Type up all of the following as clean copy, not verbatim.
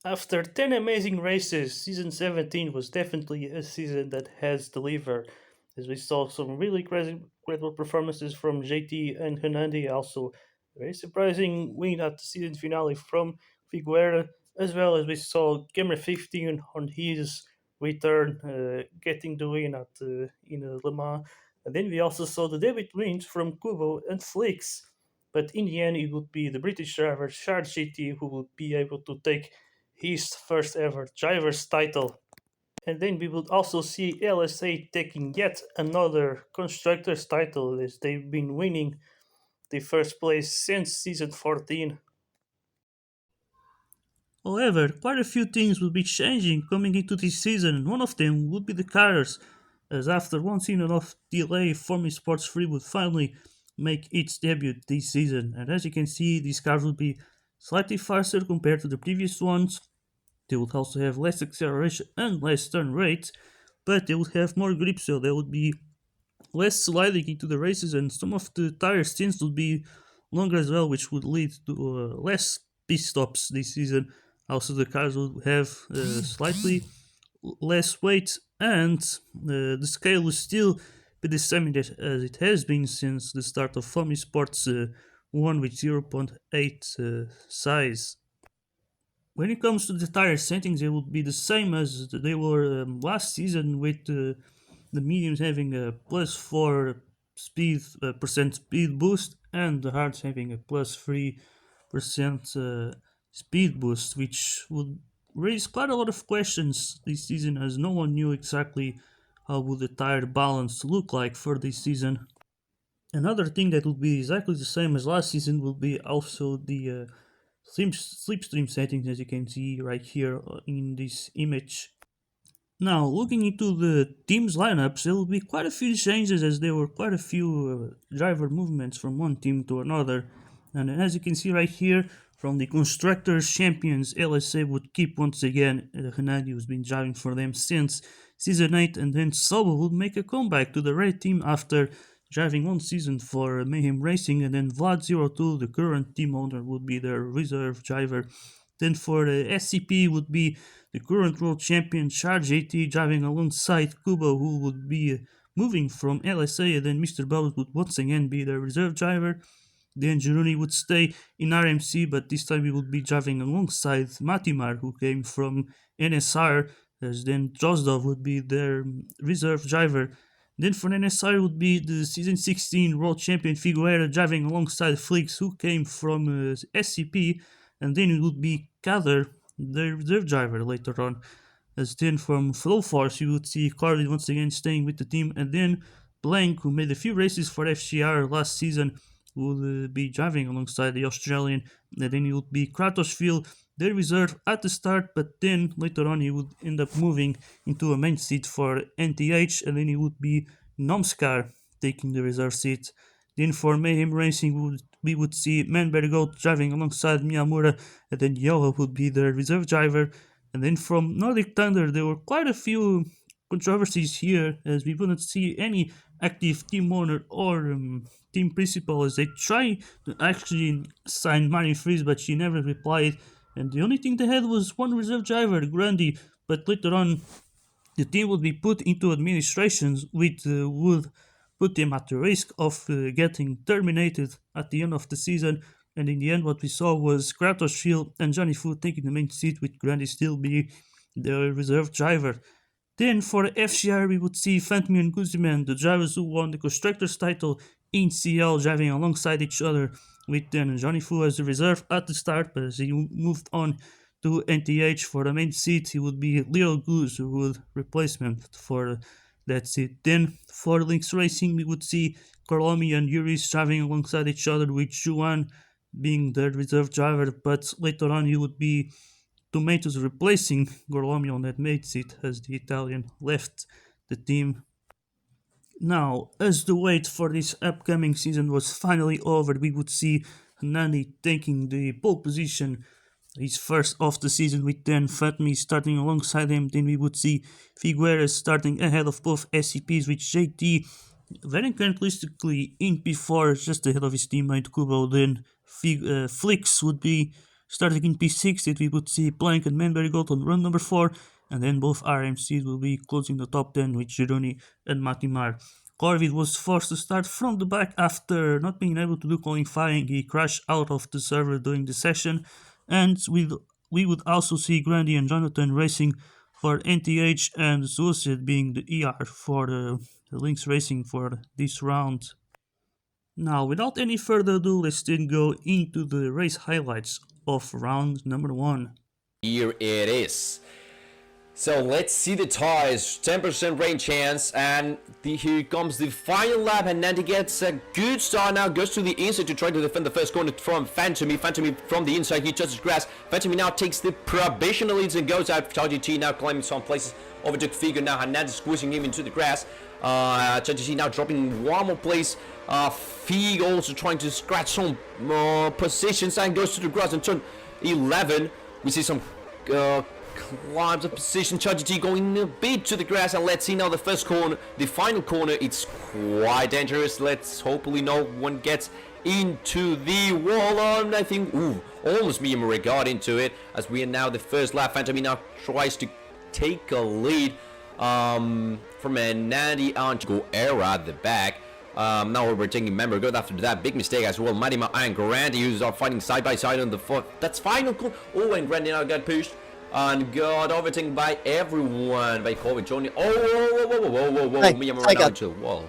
After 10 amazing races, season 17 was definitely a season that has delivered, as we saw some really crazy, incredible performances from JT and Hernandi, also a very surprising win at the season finale from Figueira, as well as we saw Gamer 15 on his return, getting the win at in Le Mans. And then we also saw the debut wins from Kubo and Flix. But in the end, it would be the British driver Charles GT who would be able to take his first ever driver's title. And then we would also see LSA taking yet another constructor's title as they've been winning the first place since season 14. However, quite a few things will be changing coming into this season, and one of them would be the cars, as after one season of delay, Formula Sports 3 would finally make its debut this season. And as you can see, these cars will be slightly faster compared to the previous ones. They would also have less acceleration and less turn rate, but they would have more grip, so they would be less sliding into the races, and some of the tire stints would be longer as well, which would lead to less pit stops this season. Also, the cars would have slightly less weight, and the scale will still be the same as it has been since the start of Foamy Sports 1 with zero point 0.8 size. When it comes to the tire settings, they would be the same as they were last season, with the mediums having a +4 speed percent speed boost, and the hards having a +3% speed boost, which would raise quite a lot of questions this season, as no one knew exactly how would the tire balance look like for this season. Another thing that would be exactly the same as last season will be also the slipstream settings, as you can see right here in this image. Now, looking into the team's lineups, there will be quite a few changes, as there were quite a few driver movements from one team to another. And as you can see right here, from the Constructors Champions, LSA would keep once again Hernandi, who's been driving for them since Season 8, and then Sobo would make a comeback to the Red Team after driving one season for Mayhem Racing, and then Vlad02, the current team owner, would be their reserve driver. Then for the SCP would be the current world champion Charge AT driving alongside Kubo, who would be moving from LSA, and then Mr. Bubbles would once again be the reserve driver. Then Jiruni would stay in RMC, but this time he would be driving alongside Matimar, who came from NSR, as then Drozdov would be their reserve driver. Then for NSR would be the season 16 world champion Figueira driving alongside Flix, who came from SCP, and then it would be Kader, the reserve driver later on. As then from Flow Force, you would see Carly once again staying with the team, and then Blank, who made a few races for FCR last season, would be driving alongside the Australian, and then it would be Kratosville, their reserve at the start, but then later on he would end up moving into a main seat for NTH, and then it would be Nomskar taking the reserve seat. Then for Mayhem Racing, we would see Manbergold driving alongside Miyamura, and then Yoho would be the reserve driver. And then from Nordic Thunder, there were quite a few controversies here, as we wouldn't see any active team owner or team principal, as they tried to actually sign Mari Freeze, but she never replied. And the only thing they had was one reserve driver, Grundy, but later on the team would be put into administrations, which would put them at the risk of getting terminated at the end of the season. And in the end, what we saw was Kratos Shield and Johnny Fu taking the main seat, with Grundy still be the reserve driver. Then for the FCR, we would see Phantom and Guzman, the drivers who won the Constructors title in CL, driving alongside each other, with then Johnny Fu as the reserve at the start, but as he moved on to NTH for the main seat, he would be Leo Goose, who would replacement for that seat. Then for Lynx Racing, we would see Kolomi and Yuris driving alongside each other, with Juan being the reserve driver, but later on he would be Tomatoes replacing Gorlami on that main seat, as the Italian left the team. Now, as the wait for this upcoming season was finally over, we would see Nani taking the pole position, his first of the season, with then Fatmi starting alongside him. Then we would see Figueres starting ahead of both SCPs, with JT very characteristically in P4, just ahead of his teammate Kubo. Then Flix would be Starting in P60, we would see Plank and Manbergold on run number 4, and then both RMCs will be closing the top 10 with Gironi and Matimar. Corvid was forced to start from the back after not being able to do qualifying. He crashed out of the server during the session, and we would also see Grandy and Jonathan racing for NTH and Zusid being the ER for the Lynx Racing for this round. Now, without any further ado, let's then go into the race highlights of round number 1. Here it is. So let's see the ties. 10% rain chance, and here comes the final lap, and Nandy gets a good start now, goes to the inside to try to defend the first corner from Phantomy. Phantomy from the inside, he touches grass. Phantomy now takes the provisional leads and goes out. CharGT now climbing some places, overtook Figo. Now Hernandez squeezing him into the grass. CharGT now dropping one more place. Figo also trying to scratch some positions and goes to the grass in turn 11. We see some climbs of position. CharGT going a bit to the grass, and let's see now the first corner, the final corner. It's quite dangerous. Let's hopefully no one gets into the wall. I think almost me and Marie got into it as we are now the first lap. Phantomy now tries to take a lead from a Nandy on to go era at the back. Now we're taking member good after that big mistake as well. Madima and Grandy, who's are fighting side by side on the foot. That's final corner. Oh, and Grandy now got pushed and got overtaken by everyone, by Corvid, Johnny. Whoa. Hey, me and I got to the wall.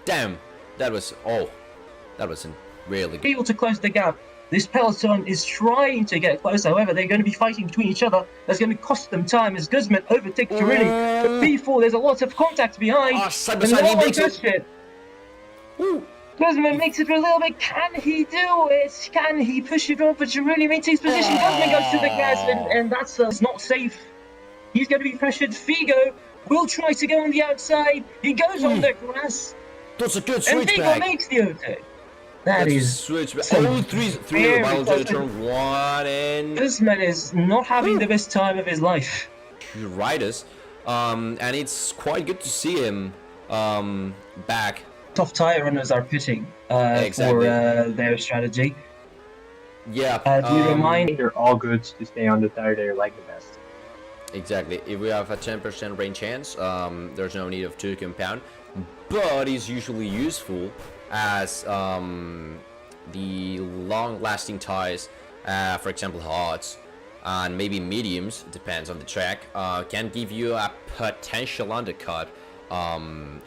Damn, that wasn't really good. Able to close the gap. This peloton is trying to get close. However, they're going to be fighting between each other. That's going to cost them time as Guzman overtakes Girini. But P4, there's a lot of contact behind. Side by And side, no he one makes it. touched it. Guzman makes it for a little bit. Can he do it? Can he push it over? Girini maintains position. Guzman goes to the grass, and that's it's not safe. He's going to be pressured. Figo will try to go on the outside. He goes on the grass. That's a good And Figo switchback. makes the overtake. That That's a is switchback. some Three very miles to the close. turn one, and Guzman is not having the best time of his life. riders. And it's quite good to see him back. Tough tire runners are pitting Exactly. for their strategy. Yeah. We remind They're all good to stay on the tire they like the best. Exactly. If we have a 10% rain chance, there's no need of 2 compound, but it's usually useful as the long-lasting tires, for example, hards and maybe mediums, depends on the track, can give you a potential undercut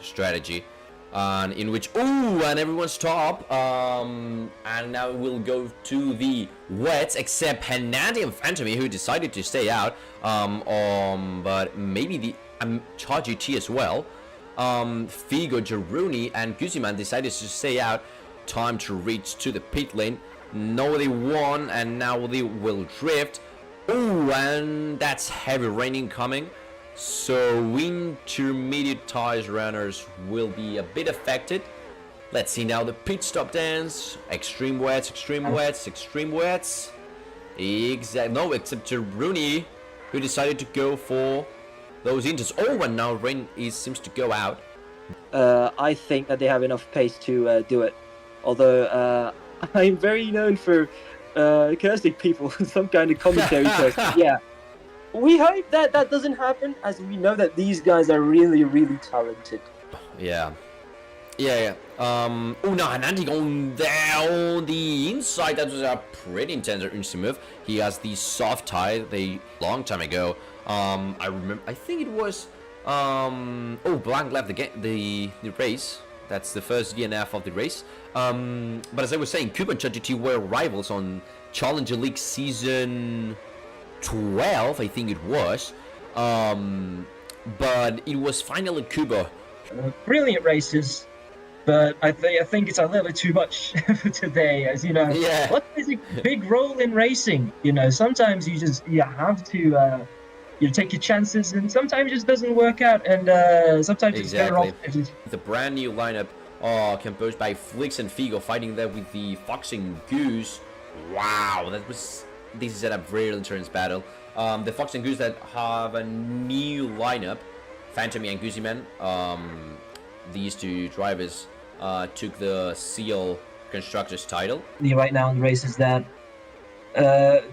strategy. And in which and everyone stop, and now we'll go to the wets, except Hernandi and Phantomy, who decided to stay out, but maybe the CharGT as well. Figo, Giruni and Guzman decided to stay out. Time to reach to the pit lane. Nobody won, and now they will drift. And that's heavy raining coming. So intermediate tires runners will be a bit affected. Let's see now the pit stop dance. Extreme wets. No, except Rooney, who decided to go for those inters. And now rain seems to go out. I think that they have enough pace to do it. Although I'm very known for cursing people in some kind of commentary curse. Yeah. We hope that that doesn't happen, as we know that these guys are really, really talented. Yeah. Now Hernandi going down the inside. That was a pretty intense move. He has the soft tie long time ago. I remember. I think it was. Blank left the race. That's the first DNF of the race. But as I was saying, Cuba and CharGT were rivals on Challenger League season 12, I think it was. But it was finally Cuba. Brilliant races, but I think it's a little bit too much for today. As you know, luck plays a big role in racing. You know, sometimes you have to take your chances, and sometimes it just doesn't work out, and sometimes it's better off. The brand new lineup, composed by Flix and Figo, fighting there with the Fox and Goose. Wow, this is a very intense battle. The Fox and Goose that have a new lineup, Phantomy and Guzman. These two drivers took the Seal Constructors title. Right now in the races that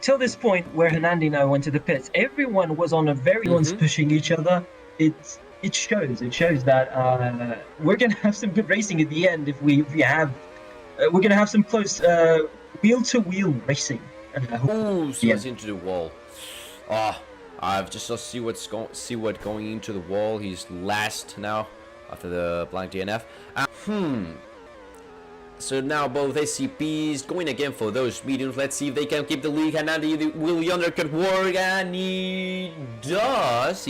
till this point where Hernandi now went to the pits, everyone was on a everyone's pushing each other. It shows that we're gonna have some good racing at the end if we have we're gonna have some close wheel to wheel racing. Ooh, slides into the wall. I've just see what going into the wall. He's last now after the blank DNF. So now both SCPs going again for those mediums. Let's see if they can keep the lead. And will the undercut work? And he does.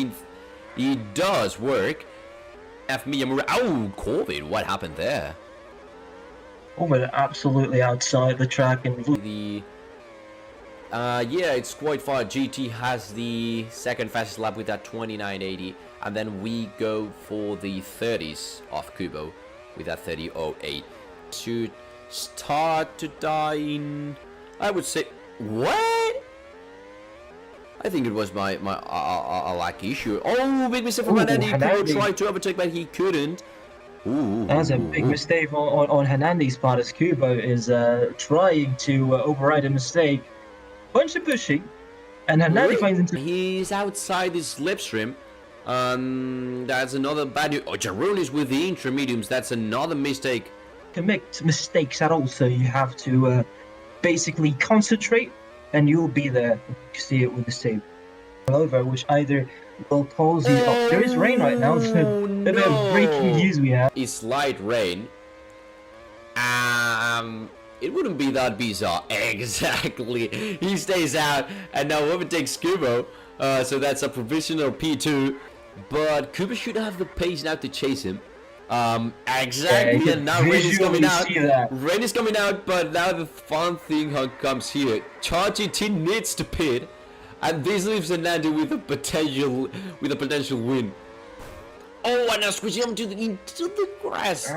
He does work. F medium. Oh, COVID. What happened there? Over absolutely outside the track and yeah, it's quite far. GT has the second fastest lap with that 29.80, and then we go for the 30s of Kubo with that 30.08 to start to die in. I would say what? I think it was my lack issue. Oh, big mistake from Hernandi. Kubo tried to overtake, but he couldn't. Ooh, that's a big mistake on Hernandi's part, as Kubo is trying to override a mistake. Bunch of pushing, and Hernandi finds into. He's outside his slipstream. That's another bad news. Oh, Jarone is with the intermediums. That's another mistake. Commit mistakes at all, so you have to basically concentrate, and you'll be there. You see it with the save over, which either will cause you. Oh, there is rain right now. So a bit of breaking news we have. It's light rain. It wouldn't be that bizarre. Exactly. He stays out and now overtakes Kubo. So that's a provisional P2. But Kubo should have the pace now to chase him. Exactly. And now rain is coming out. Rain is coming out, but now the fun thing comes here. ChargeGT needs to pit. And this leaves Hernandi with a potential win. Oh, and now squishing him into the grass.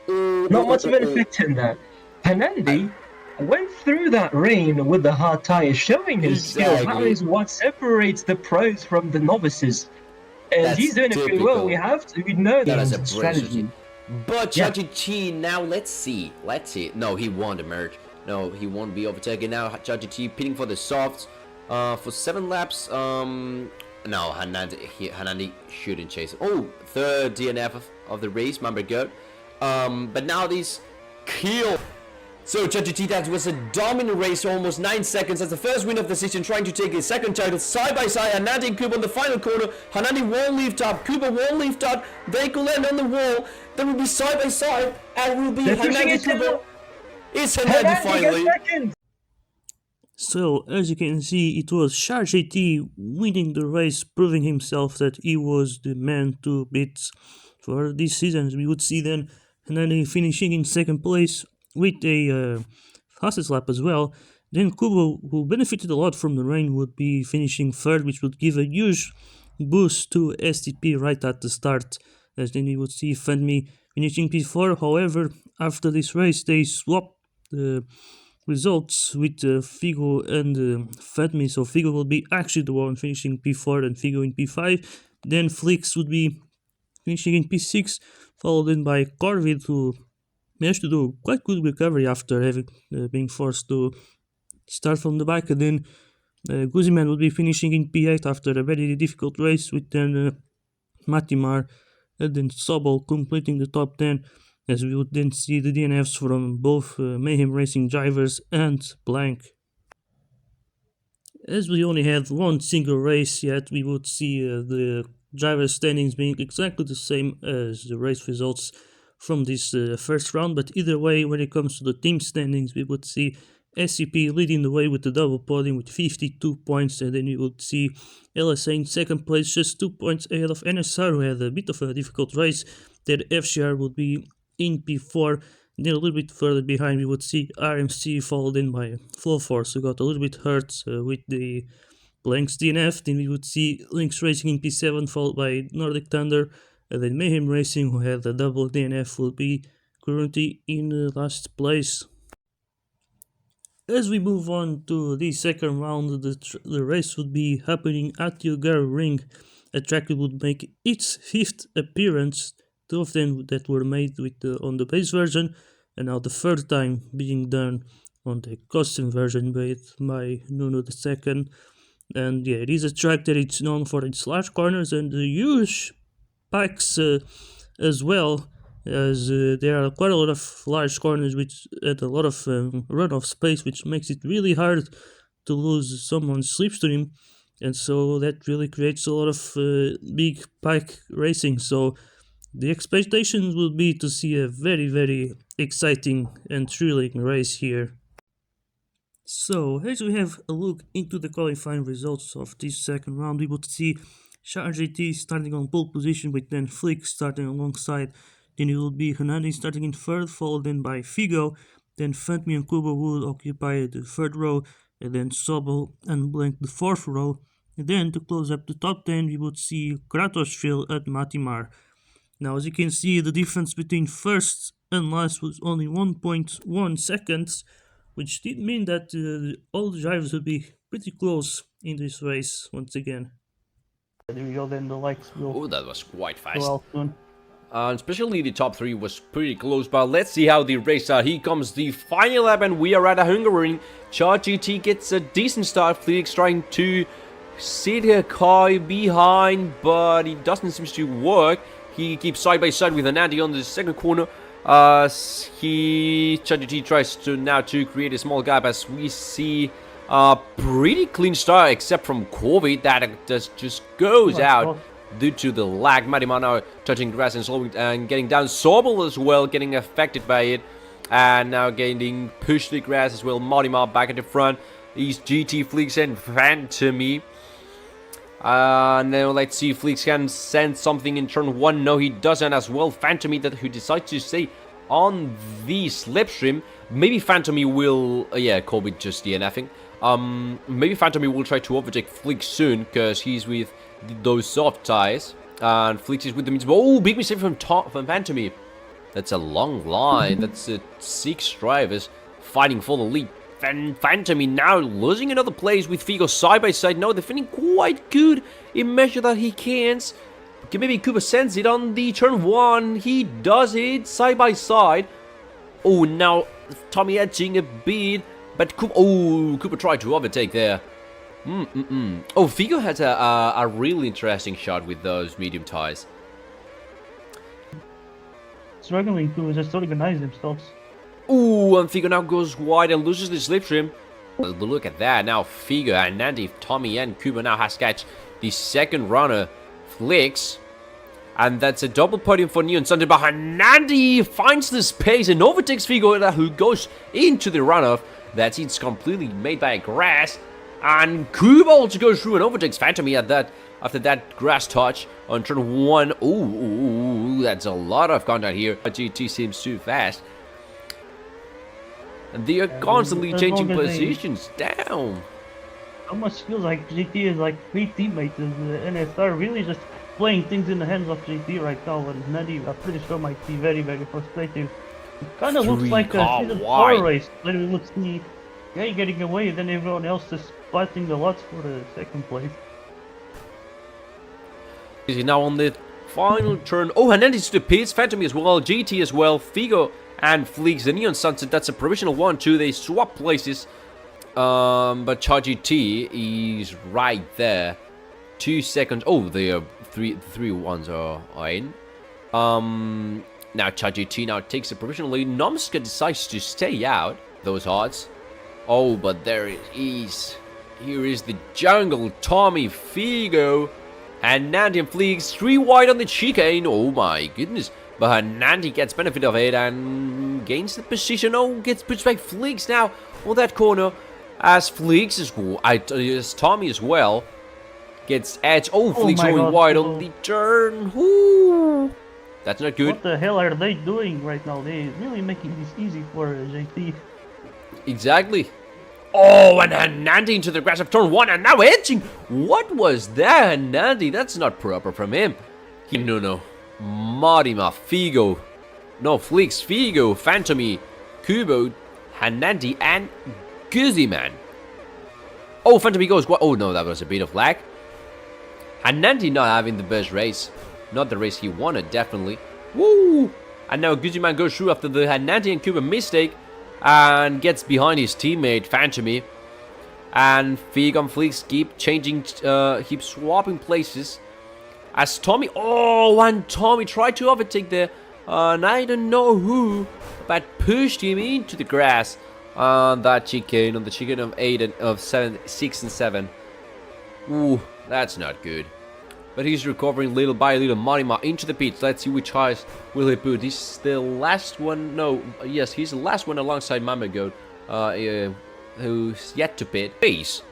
Not much of an effect in that. Hernandi went through that rain with the hard tires, showing his skill. That is what separates the pros from the novices. And he's doing it pretty well. We know that as a strategy. But ChargeGT now, let's see. No, he won't emerge. No, he won't be overtaken now. ChargeGT pitting for the softs for 7 laps. No, Hernandi shouldn't chase him. Oh, third DNF of the race, remember good. But now these kill. So ChargeGT, that was a dominant race, almost 9 seconds. That's the first win of the season, trying to take his second title side by side. Hernandi and Kubo on the final corner. Hernandi won't lift up. Kubo won't lift up. They could land on the wall. They will be side by side, and will be Hernandi Kubo. It's Hernandi finally. So, as you can see, it was ChargeGT winning the race, proving himself that he was the man to beat for this season. We would see then Hernandi finishing in second place with a fastest lap as well. Then Kubo, who benefited a lot from the rain, would be finishing third, which would give a huge boost to STP right at the start. As then we would see Fendme finishing P4. However, after this race, they swapped the results with Figo and Fendme. So Figo will be actually the one finishing P4 and Figo in P5. Then Flix would be finishing in P6, followed in by Corvid, who managed to do quite good recovery after having being forced to start from the back. And then Guzman would be finishing in P8 after a very difficult race, with then Matimar and then Sobol completing the top 10, as we would then see the DNFs from both Mayhem Racing drivers and Blank. As we only had one single race yet, we would see the driver standings being exactly the same as the race results from this first round. But either way, when it comes to the team standings, we would see SCP leading the way with the double podium with 52 points, and then we would see LSA in second place, just 2 points ahead of NSR, who had a bit of a difficult race. Then FCR would be in P4. Then a little bit further behind, we would see RMC, followed in by Flow Force, who got a little bit hurt with the Blanks DNF. Then we would see Lynx Racing in P7, followed by Nordic Thunder. And then Mayhem Racing, who had a double DNF, will be currently in last place. As we move on to the second round, the race would be happening at the Ugar Ring, a track that would make its 5th appearance, 2 of them that were made with on the base version, and now the 3rd time being done on the custom version made by Nuno II. And yeah, it is a track that it's known for its large corners and the huge packs as well, as there are quite a lot of large corners which add a lot of runoff space, which makes it really hard to lose someone's slipstream, and so that really creates a lot of big pack racing. So the expectation will be to see a very, very exciting and thrilling race here. So, as we have a look into the qualifying results of this second round, we would see JT starting on pole position with then Flick starting alongside. Then it will be Hernandez starting in third, followed then by Figo. Then Fantmi and Kubo would occupy the third row, and then Sobel and Blank the fourth row. And then to close up the top 10, we would see Kratosville at Matimar. Now, as you can see, the difference between first and last was only 1.1 seconds, which did mean that all the drivers would be pretty close in this race once again. There we go, then the likes will Oh, that was quite fast. go out soon. Especially the top 3 was pretty close, but let's see how the race are. Here comes the final lap, and we are at a Hungaroring. GT gets a decent start. Felix trying to sit a car behind, but it doesn't seem to work. He keeps side by side with Anandi on the second corner. GT tries to now to create a small gap, as we see a pretty clean start, except from COVID that just goes out due to the lag. Matimar now touching grass and slowing and getting down. Sobel as well getting affected by it, and now getting pushed to the grass as well. Matimar back at the front. These GT Fleeks and Phantomy. Now let's see if Fleeks can send something in turn 1. No, he doesn't as well. Phantomy who decides to stay on the slipstream. Maybe Phantomy will... Colby just DNFing. Maybe Phantomy will try to overtake Fleeks soon, because he's with those soft tires. And Fleeks is with the... Oh, big mistake from Phantomy. That's a long line. That's 6 drivers fighting for the lead. Phantomy now losing another place with Figo side by side. Now defending quite good in measure that he can. Maybe Cooper sends it on the turn 1. He does it side by side. Oh, now Tommy edging a bit. But Cooper tried to overtake there. Oh, Figo has a really interesting shot with those medium tires. Struggling to just organize themselves. Ooh, and Figo now goes wide and loses the slipstream. Look at that. Now Figo and Nandi, Tommy and Kuba now has catch the second runner, Flix. And that's a double podium for Neon Sunday. But Nandi finds the space and overtakes Figo, who goes into the runoff. That's it's completely made by grass. And Kuba also goes through and overtakes Phantomy at that after that grass touch on turn 1. Ooh, that's a lot of contact here. GT seems too fast. And they are constantly changing positions down. Almost feels like GT is like 3 teammates, and the NSR really just playing things in the hands of GT right now, and Nadi, I'm pretty sure, might be very, very frustrating. It kind of looks like a season 4 race. Then we would see Gay getting away, then everyone else is fighting the lots for the second place. Is he now on the final turn? Oh, and then it's the pits, Phantom as well, GT as well, Figo and Fleeks, the Neon Sunset. That's a provisional 1-2. They swap places. But GT is right there. 2 seconds. Oh, the three ones are in. Now GT now takes a provisional lead. Nomska decides to stay out. Those odds. Oh, but there it is. Here is the jungle. Tommy, Figo, and Nandy and Fleeks 3 wide on the chicane. Oh my goodness. But Nandy gets benefit of it and gains the position. Oh, gets pushed back Fleeks now on that corner. As Fleeks as Tommy as well gets edge. Oh, Fleeks going wide on the turn. Ooh, that's not good. What the hell are they doing right now? They're really making this easy for JT. Exactly. Oh, and Nandy into the grass of turn 1 and now edging. What was that, Nandy? That's not proper from him. No. Marima, Figo. No, Fleeks, Figo, Phantomy, Kubo, Hanandi, and Guzzy Man. Oh, Phantomy goes. What? Oh no, that was a bit of lag. Hanandi not having the best race. Not the race he wanted, definitely. Woo! And now Guzzy Man goes through after the Hanandi and Kubo mistake. and gets behind his teammate Phantomy. And Fig and Flix keep changing, keep swapping places. As Tommy, and Tommy tried to overtake there, and I don't know who, but pushed him into the grass on that chicane, on the chicane of 8 and of 7, 6 and 7. Ooh, that's not good. But he's recovering little by little. Marima into the pits. Let's see which highs will he put. This is the last one. No, yes, he's the last one alongside Mama Goat, who's yet to pit. Base.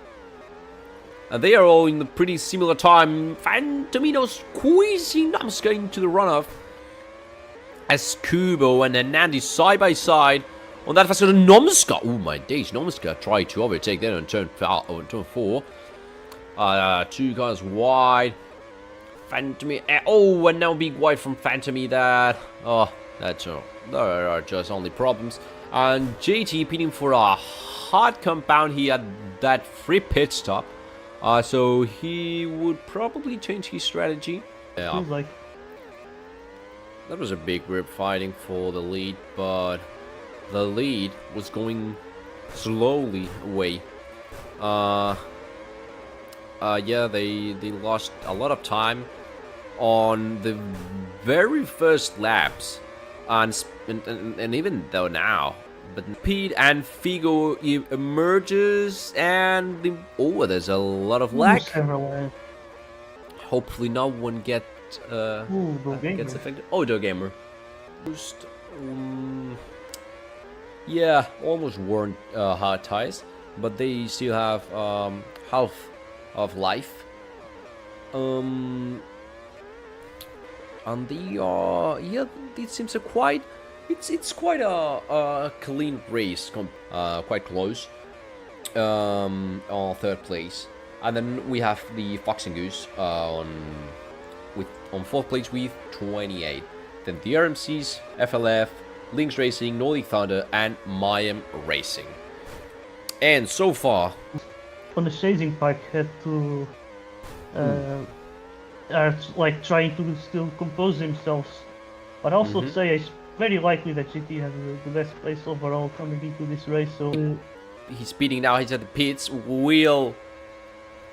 And they are all in a pretty similar time. Phantomino squeezing Namska into the runoff. As Kubo and Nandi side by side. On that fast, Nomska. Oh my days, Nomska tried to overtake there on turn 4. 2 cars wide. Phantomy. And now big wide from Phantomy that. There are just only problems. And JT pitting for a hard compound. He had that free pit stop. So he would probably change his strategy. Yeah. Like that was a big grip fighting for the lead, but the lead was going slowly away. Yeah, they lost a lot of time on the very first laps, and even though now. But Pete and Figo emerges, and there's a lot of lag. Hopefully, no one gets affected. Gamer. Yeah, almost worn hard tires, but they still have half of life. And it seems a quite. It's quite a clean race, quite close. On 3rd place, and then we have the Fox and Goose on 4th place with 28. Then the RMCs, FLF, Lynx Racing, Nordic Thunder, and Mayhem Racing. And so far, on the chasing pack had to are like trying to still compose themselves, but also say it's very likely that GT has the best place overall coming into this race. So he's speeding now. He's at the pits. Will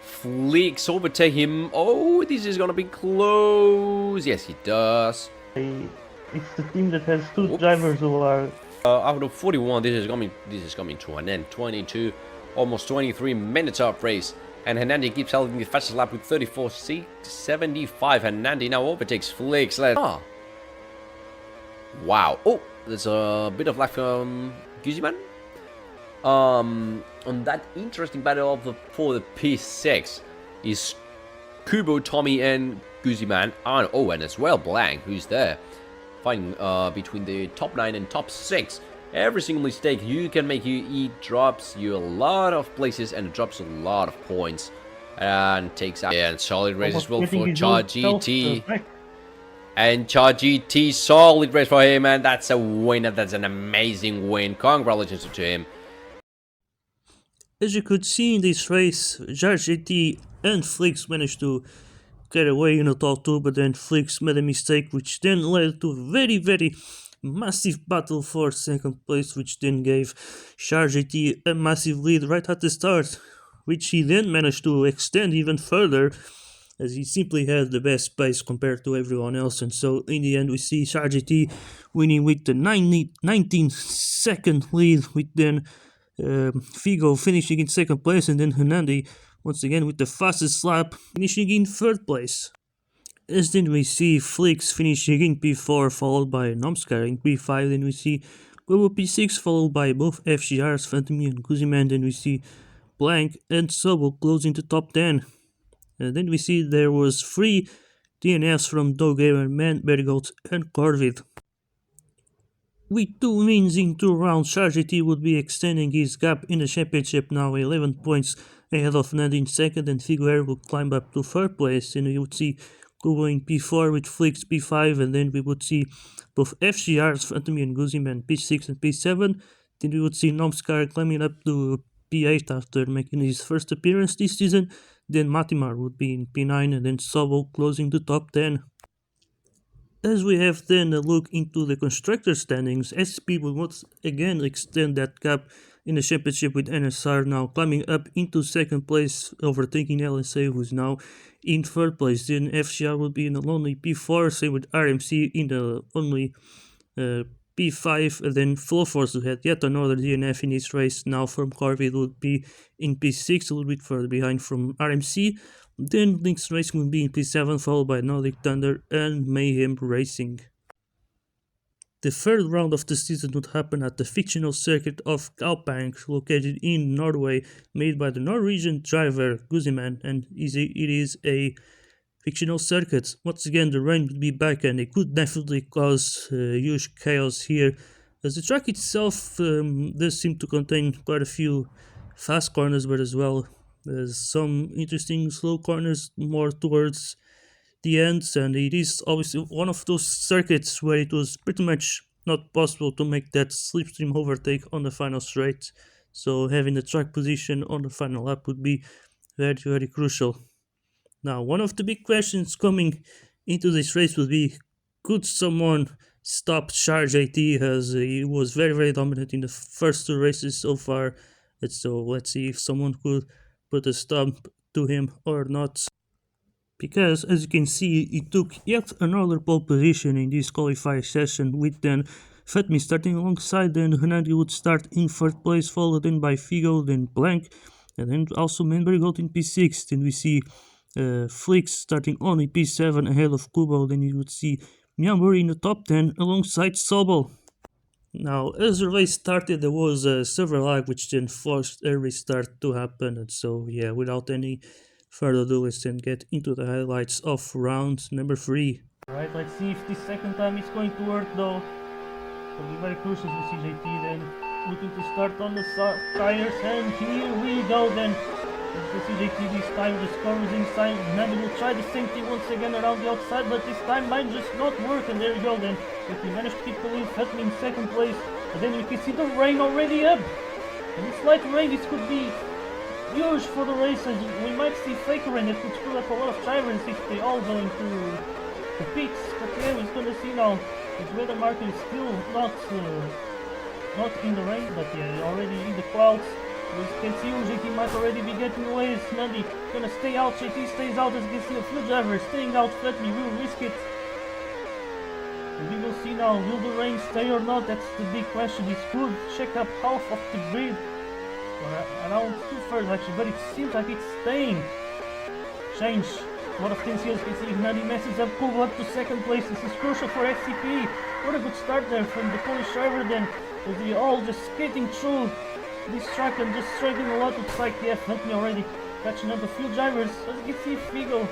Flix overtake him? Oh, this is gonna be close. Yes, he does. It's the team that has 2 drivers who are out of 41. This is coming to an end. 22, almost 23 minutes of race. And Hernandi keeps holding the fastest lap with 34.75. Hernandi now overtakes Flix. Wow. Oh, there's a bit of lag from Guziman. On that interesting battle for the P6 is Kubo, Tommy, and Guziman. And as well Blank, who's there. Fighting between the top 9 and top 6. Every single mistake you can make, it drops you a lot of places and drops a lot of points. And takes out. And solid race as well for Char GT. And Char GT, solid race for him, and that's a winner. That's an amazing win. Congratulations to him. As you could see in this race, Char GT and Flix managed to get away in the top 2, but then Flix made a mistake, which then led to a very, very massive battle for 2nd place, which then gave Char GT a massive lead right at the start, which he then managed to extend even further, as he simply had the best pace compared to everyone else. And so in the end we see Char GT winning with the 19-second lead, with then Figo finishing in 2nd place, and then Hernandi once again with the fastest lap finishing in 3rd place. As then we see Flix finishing in P4 followed by Nomskar in P5, then we see Global P6 followed by both FGRs, Phantomy and Guziman, then we see Blank and Sobel closing the top 10. And then we see there was 3 DNFs from Dogamer, Man, Bergold and Corvid. With 2 wins in 2 rounds, Char GT would be extending his gap in the championship, now 11 points ahead of Nandi in 2nd, and Figueroa would climb up to 3rd place, and we would see Kubo in P4 with Flix P5, and then we would see both FGRs, Phantomy and Guziman P6 and P7. Then we would see Nomskar climbing up to P8 after making his first appearance this season. Then Matimar would be in P9, and then Sobol closing the top 10. as we have then a look into the constructor standings, SCP will once again extend that gap in the championship with NSR now climbing up into second place, overtaking LSA, who's now in third place. Then FCR will be in a lonely P4, same with RMC in the only P5, and then Flow Force who had yet another DNF in this race. Now from Corvid would be in P6, a little bit further behind from RMC. Then Lynx Racing will be in P7, followed by Nordic Thunder and Mayhem Racing. The third round of the season would happen at the fictional circuit of Kalpang, located in Norway, made by the Norwegian driver Guziman, and it is a fictional circuit. Once again, the rain would be back and it could definitely cause huge chaos here, as the track itself does seem to contain quite a few fast corners, but as well as some interesting slow corners more towards the ends, and it is obviously one of those circuits where it was pretty much not possible to make that slipstream overtake on the final straight, so having the track position on the final lap would be very, very crucial. Now, one of the big questions coming into this race will be, could someone stop Charge AT, as he was very, very dominant in the first two races so far, and so let's see if someone could put a stop to him or not. Because, as you can see, he took yet another pole position in this qualifying session, with then Fatmi starting alongside, then Hernandi would start in third place, followed then by Figo, then Blank, and then also Manbury Gold in P6. Then we see Flix starting only P7 ahead of Kubo. Then you would see Myanmar in the top 10 alongside Sobol. Now, as the race started, there was a server lag which then forced a restart to happen, and so yeah, without any further ado, let's then get into the highlights of round number 3. Alright, let's see if this second time is going to work though. It'll be very crucial to see JT then looking to start on the tires, and here we go then. As you see JT this time the score is inside. Nabi will try the same thing once again around the outside, but this time might just not work, and there you go then. If we managed to keep the lead, Fatmi in second place, and then we can see the rain already up. And this light rain, this could be huge for the races. We might see fake rain that could screw up a lot of drivers if they all go into the pits. But yeah, we're gonna see now. His weather marker is still not in the rain, but yeah, already in the clouds. As you can see, JT might already be getting away. As Nandi gonna stay out, JT stays out. As you can see, a few drivers staying out. Fatmi will risk it. And we will see now, will the rain stay or not? That's the big question. This could check up half of the grid, or around 2/3 actually, but it seems like it's staying. Change a lot of things here. As you can see, Nandi messes up, Kubo up to second place. This is crucial for SCP. What a good start there from the Polish driver then, as they all just skating through this track and just struggling a lot. Looks like, yeah, Fatmi already catching up a few drivers. As you can see, Figo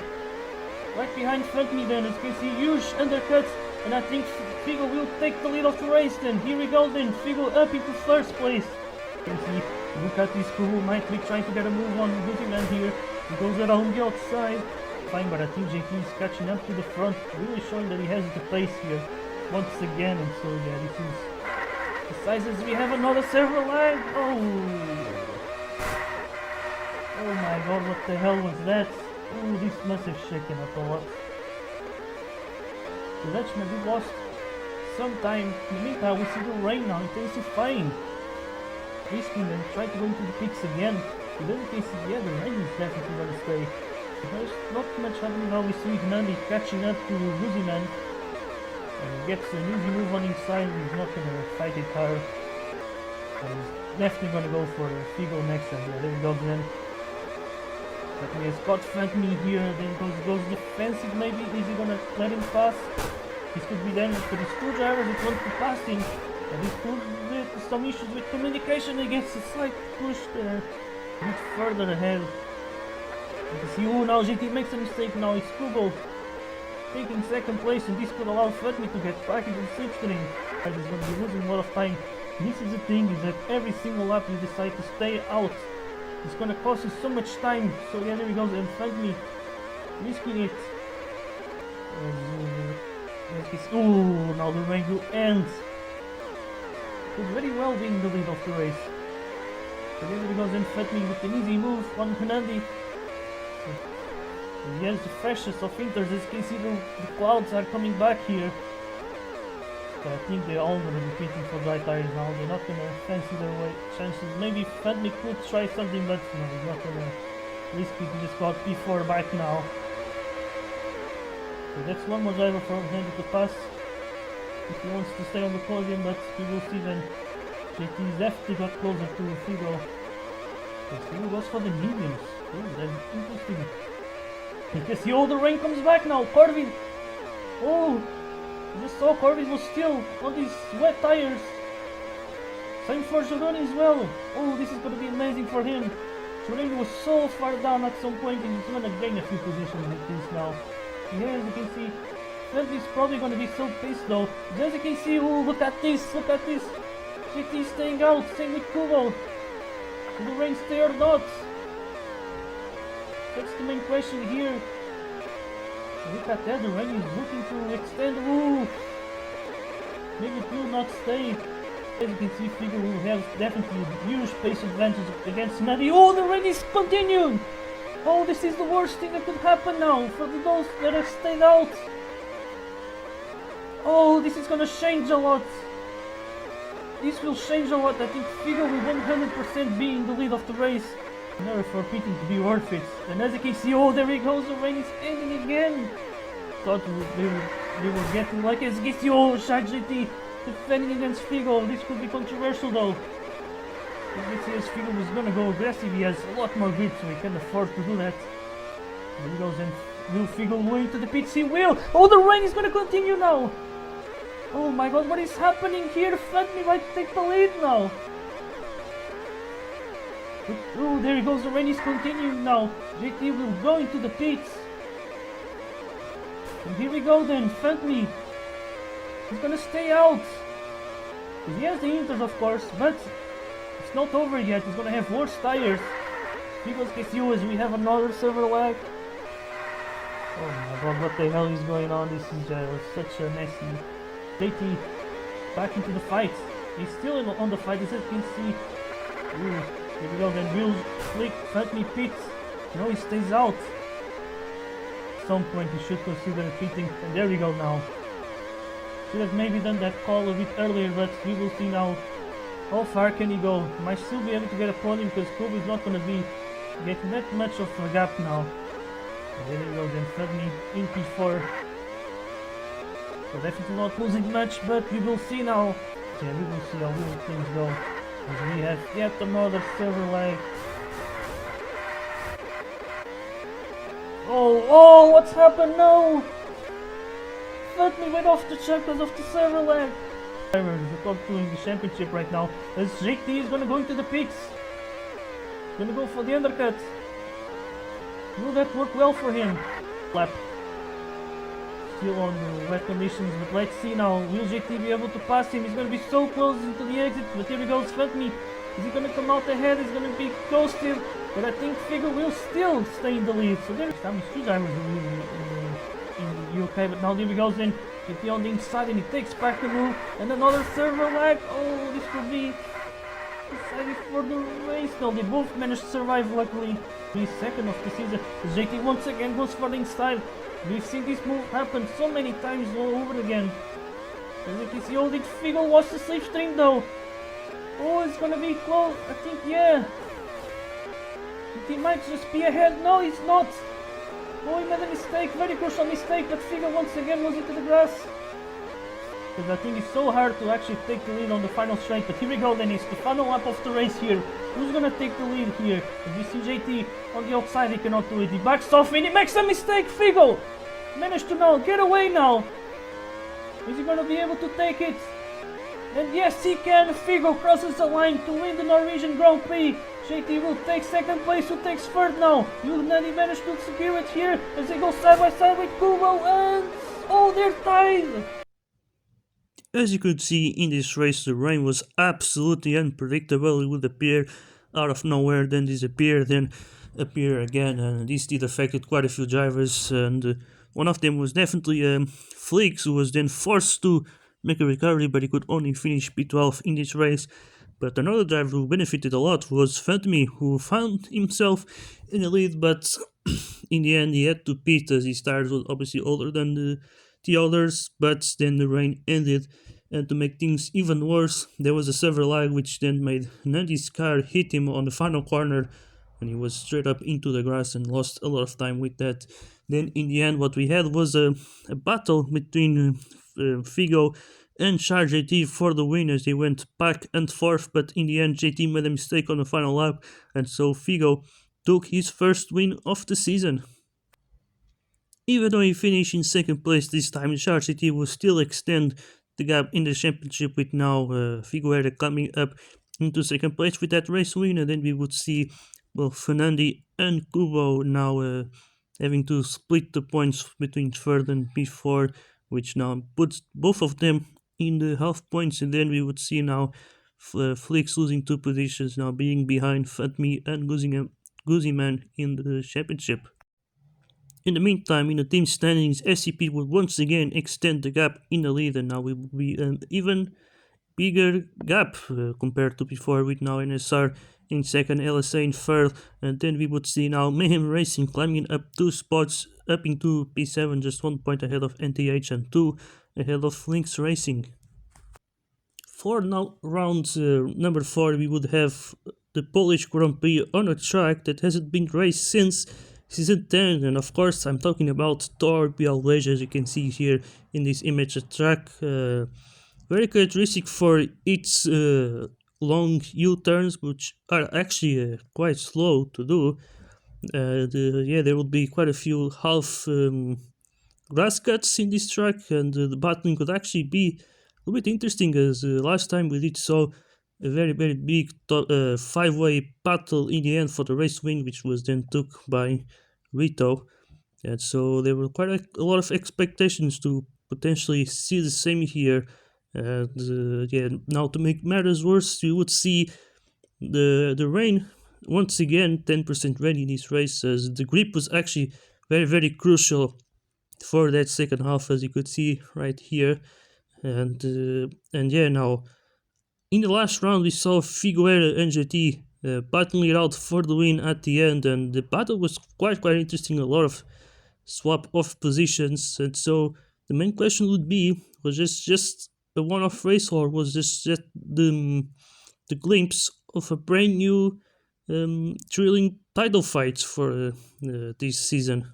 right behind Fatmi then. As you can see, huge undercuts, and I think Figo will take the lead of the race then. Here we go then, Figo up into first place. You can see Ducati's Kubo might be trying to get a move on Guziman here. He goes around the outside. Fine, but I think JT is catching up to the front, really showing that he has the pace here once again. And so yeah, this is besides, as we have another server lag. Oh my god, what the hell was that? Oh, this must have shaken up a lot. The Dutchman we lost some time. In the meantime, we see the rain now intensifying. Risking and try to go into the pits again. In any case, yeah, the rain is definitely gonna stay. There's not much happening now. We see Nandi catching up to Guziman, and he gets an easy move on inside. He's not gonna fight it hard, and he's definitely gonna go for Figo next. And yeah, there we go then. But he has got Fatmi here, then goes defensive maybe. Is he gonna let him pass? This could be then for these two drivers that want to pass him. And this could lead to some issues with communication. He gets a slight push there, a bit further ahead. You can see, oh, now JT makes a mistake. Now it's Kubo taking second place, and this could allow Fatmi to get back into the slipstream. He's going to be losing a lot of time. This is the thing, is that every single lap you decide to stay out, it's going to cost you so much time. So yeah, there he goes, and Fatmi risking it. Oh, now the rain will end. Could very well be in the lead of the race. So there he goes, and Fatmi with an easy move on Hernandi. Yes, the freshest of winters. As you can see, the clouds are coming back here. So I think they're all going to be pitting for dry tires now. They're not going to fancy their way chances. Maybe Fenley could try something, but no, he's not going to risk it. He just got P4 back now. So that's one more driver for Henry to pass if he wants to stay on the podium, but we will see then. JT definitely got closer to Figo. So Figo goes for the mediums. Oh, that's interesting. Because the older rain comes back now. Corvin. Oh, I just saw Corvin was still on these wet tires. Same for Gioroni as well. Oh, this is going to be amazing for him. Gioroni was so far down at some point, and he's going to gain a few positions with this now. Here, as you can see, Fenley's probably going to be so pissed though. As you can see, oh, look at this, look at this. JT staying out, same with Kubo. Will the rain stay or not? That's the main question here. Look at that, the rain is looking to extend. Ooh! Maybe it will not stay. As you can see, Figo will have definitely a huge pace advantage against Maddie. Oh, the rain is continuing! Oh, this is the worst thing that could happen now for those that have stayed out. Oh, this is gonna change a lot. This will change a lot. I think Figo will 100% be in the lead of the race. Never for pitting to be worth it. And as you can see, oh, there he goes, the rain is ending again. Thought they were getting like as you can see, oh, Shaq GT defending against Figo. This could be controversial though. As you can see, as Figo was gonna go aggressive, he has a lot more grip, so he can afford to do that. There he goes, and will Figo go into the pits? He will! Oh, the rain is gonna continue now! Oh my god, what is happening here? Fenley might take the lead now. Oh, there he goes, the rain is continuing now. JT will go into the pits. And here we go then, Fenley. He's gonna stay out. He has the inters of course, but it's not over yet. He's gonna have worse tires. Because KCU as we have another server lag. Oh my god, what the hell is going on? This is such a messy. JT back into the fight. He's still on the fight, as you can see. Ooh, here we go, then wheels flick, Fenley pits. No, he stays out. At some point he should consider pitting, and there we go now. Should have maybe done that call a bit earlier, but we will see now how far can he go. Might still be able to get a podium because Kobe is not going to be getting that much of a gap now. And there we go, then Fenley in P4. So definitely not losing much, but we will see now. Yeah, we will see how will things go. As we have yet another server lag. Oh, what's happened now? Fenley went off the track because of the server lag. The top two in the championship right now. As JT is gonna go into the pits. Gonna go for the undercut. Will that work well for him? Lap. Still on the wet conditions, but let's see now. Will JT be able to pass him? He's going to be so close into the exit, but here he goes, Fenley. Is he going to come out ahead? He's going to be close to, but I think Figo will still stay in the lead. So there's some two drivers in the UK, but now there he goes in. JT on the inside and he takes back the move, and another server lag. Oh, this will be decided for the race. No, they both managed to survive luckily. The second of the season. JT once again goes for the inside. We've seen this move happen so many times all over again. As you can see, oh, did Figo watch the slipstream though? Oh, it's gonna be close. I think, yeah. He might just be ahead. No, he's not. Oh, he made a mistake, very crucial mistake, but Figo once again goes into the grass. Because I think it's so hard to actually take the lead on the final straight. But here we go then, it's the final lap of the race here. Who's gonna take the lead here? As we see JT on the outside, he cannot do it. He backs off and he makes a mistake. Figo managed to now get away now. Is he gonna be able to take it? And yes, he can. Figo crosses the line to win the Norwegian Grand Prix. JT will take second place, who takes third now. Yunani managed to secure it here as they go side by side with Kubo, and oh, they're tied. As you could see in this race, the rain was absolutely unpredictable. It would appear out of nowhere, then disappear, then appear again, and this did affect quite a few drivers, and one of them was definitely Flix, who was then forced to make a recovery, but he could only finish P12 in this race. But another driver who benefited a lot was Fantmi, who found himself in the lead, but in the end he had to pit as his tires was obviously older than the others. But then the rain ended, and to make things even worse, there was a server lag which then made Nandi's car hit him on the final corner, and he was straight up into the grass and lost a lot of time with that. Then in the end what we had was a battle between Figo and Char JT for the win as they went back and forth, but in the end JT made a mistake on the final lap, and so Figo took his first win of the season. Even though he finished in second place this time, Char JT will still extend the gap in the championship, with now Figueira coming up into second place with that race win, and then we would see Fernandi and Kubo now having to split the points between third and P4, which now puts both of them in the half points, and then we would see now Flix losing 2 positions, now being behind Fatmi and Guziman in the championship. In the meantime, in the team standings, SCP will once again extend the gap in the lead, and now it will be an even bigger gap compared to before, with now NSR in second, LSA in third, and then we would see now Mayhem Racing climbing up 2 spots up into P7, just 1 point ahead of NTH and 2 ahead of Lynx Racing. For now round number 4, we would have the Polish Grand Prix on a track that hasn't been raced since Season 10, and of course I'm talking about Tor Białowieża, as you can see here in this image. A track very characteristic for its long U-turns, which are actually quite slow to do. There will be quite a few half grass cuts in this track, and the battling could actually be a bit interesting, as last time we did saw a very big 5-way battle in the end for the race win, which was then took by Rito, and so there were quite a lot of expectations to potentially see the same here. And now to make matters worse, you would see the rain once again, 10% rain in this race, as the grip was actually very crucial for that second half, as you could see right here. And now in the last round we saw Figueira and JT battling it out for the win at the end, and the battle was quite interesting. A lot of swap off positions, and so the main question would be, was this just a one-off race, or was this just the glimpse of a brand new thrilling title fights for this season?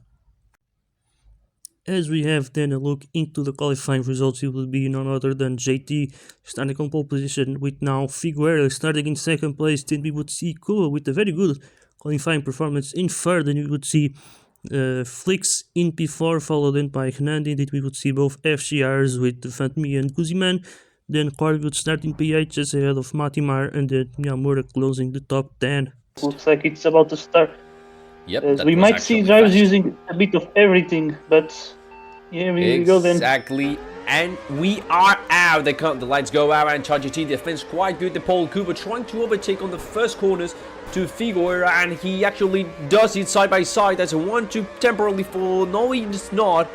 As we have then a look into the qualifying results, it will be none other than JT starting on pole position, with now Figueira starting in second place. Then we would see Kuba with a very good qualifying performance in third, and we would see Flix in P4, followed in by Hernandi. Then we would see both FCRs with Fatmi and Guziman. Then Corby would start in P8 just ahead of Matimar, and then Yamura closing the top 10. Looks like it's about to start. Yep, we might see drivers using a bit of everything, but yeah, we go then. Exactly, and we are out. The lights go out, and CharGT defends quite good. The Paul Cooper trying to overtake on the first corners to Figueira, and he actually does it side by side. That's a 1-2 temporarily fall. No, he's not.